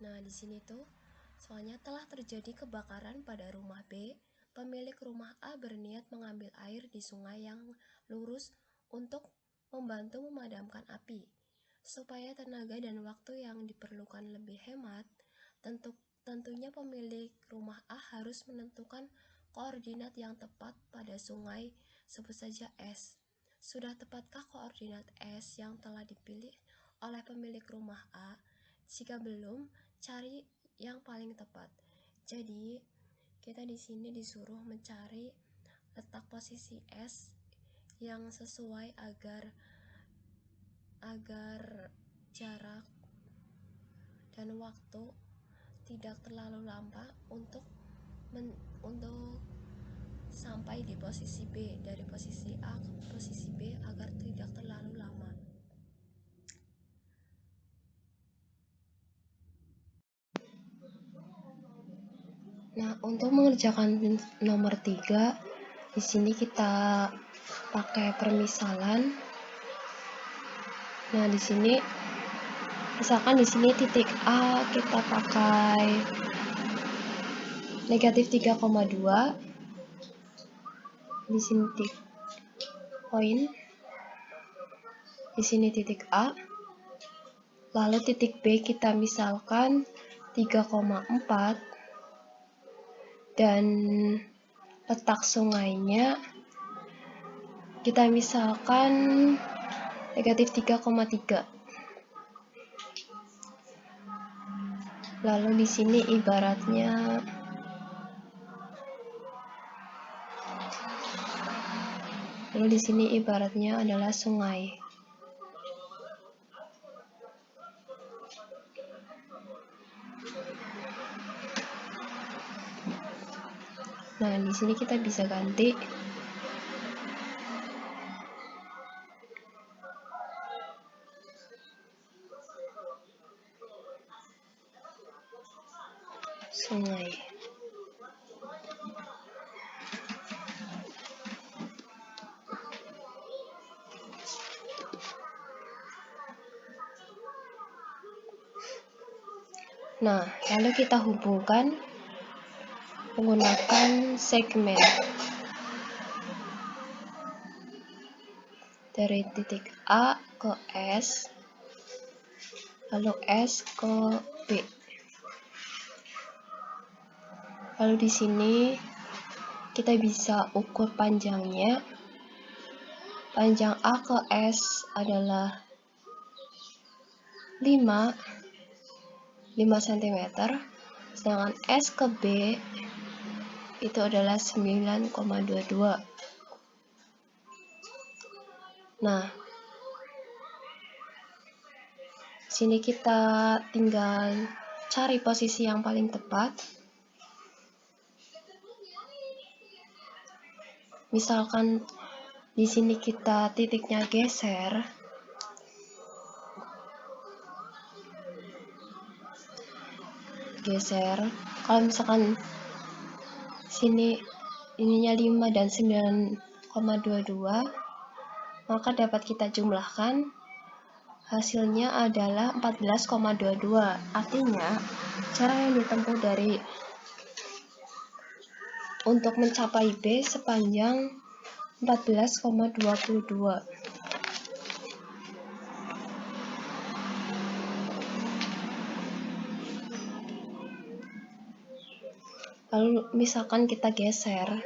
Nah, di sini tuh soalnya telah terjadi kebakaran pada rumah B. Pemilik rumah A berniat mengambil air di sungai yang lurus untuk membantu memadamkan api. Supaya tenaga dan waktu yang diperlukan lebih hemat, tentunya pemilik rumah A harus menentukan koordinat yang tepat pada sungai, sebut saja S. Sudah tepatkah koordinat S yang telah dipilih oleh pemilik rumah A? Jika belum, cari yang paling tepat. Jadi, kita di sini disuruh mencari letak posisi S yang sesuai agar jarak dan waktu tidak terlalu lama untuk sampai di posisi B, dari posisi A ke posisi B agar tidak terlalu lama. Nah, untuk mengerjakan nomor 3, di sini kita pakai permisalan. Nah, di sini misalkan di sini titik A kita pakai negatif 3,2. Di sini titik poin. Di sini titik A. Lalu titik B kita misalkan 3,4 dan letak sungainya kita misalkan negatif 3,3. Lalu di sini ibaratnya adalah sungai. Nah, di sini kita bisa ganti sungai. Nah, lalu kita hubungkan menggunakan segmen dari titik A ke S, lalu S ke B. Lalu di sini kita bisa ukur panjangnya. Panjang A ke S adalah 5 cm, sedangkan S ke B itu adalah 9,22. Nah, sini kita tinggal cari posisi yang paling tepat. Misalkan di sini kita titiknya geser, kalau misalkan sini ininya 5 dan 9,22, maka dapat kita jumlahkan, hasilnya adalah 14,22. Artinya cara yang ditempuh untuk mencapai B sepanjang 14,22. Lalu misalkan kita geser,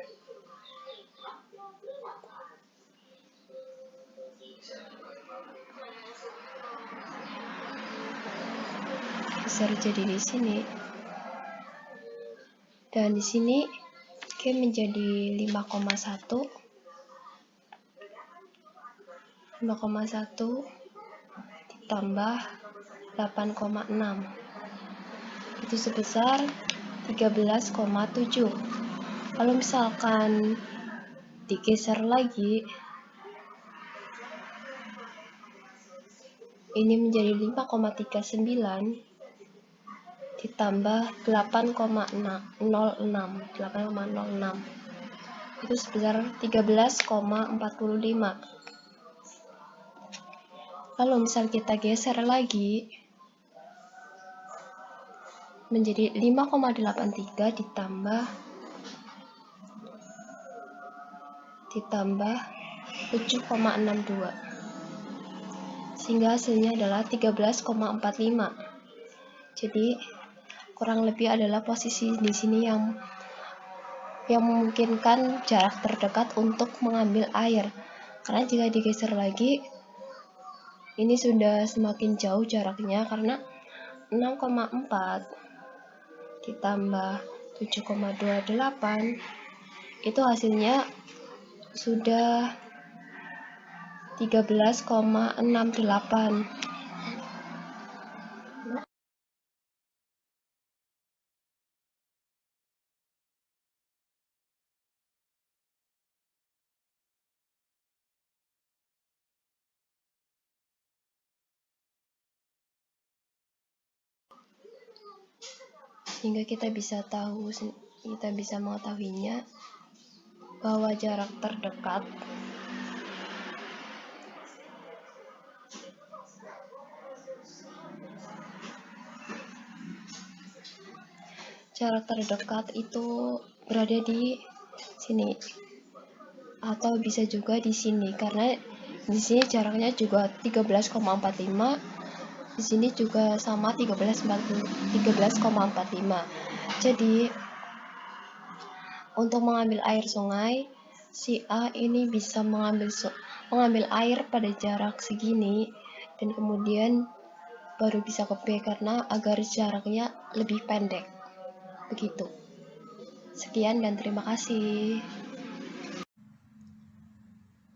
jadi di sini, dan di sini G menjadi 5,1 ditambah 8,6, itu sebesar 13,7. Kalau misalkan digeser lagi, ini menjadi 5,39 ditambah 8,06, itu sebesar 13,45. Lalu misal kita geser lagi, menjadi 5,83 ditambah 7,62, sehingga hasilnya adalah 13,45. Jadi kurang lebih adalah posisi di sini yang memungkinkan jarak terdekat untuk mengambil air. Karena jika digeser lagi, ini sudah semakin jauh jaraknya, karena 6,4 ditambah 7,28 itu hasilnya sudah 13,68. Sehingga kita bisa mengetahuinya bahwa jarak terdekat itu berada di sini, atau bisa juga di sini, karena di sini jaraknya juga 13,45, di sini juga sama 13,45. Jadi untuk mengambil air sungai, si A ini bisa mengambil air pada jarak segini, dan kemudian baru bisa ke B karena agar jaraknya lebih pendek. Begitu. Sekian dan terima kasih.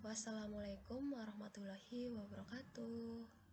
Wassalamualaikum warahmatullahi wabarakatuh.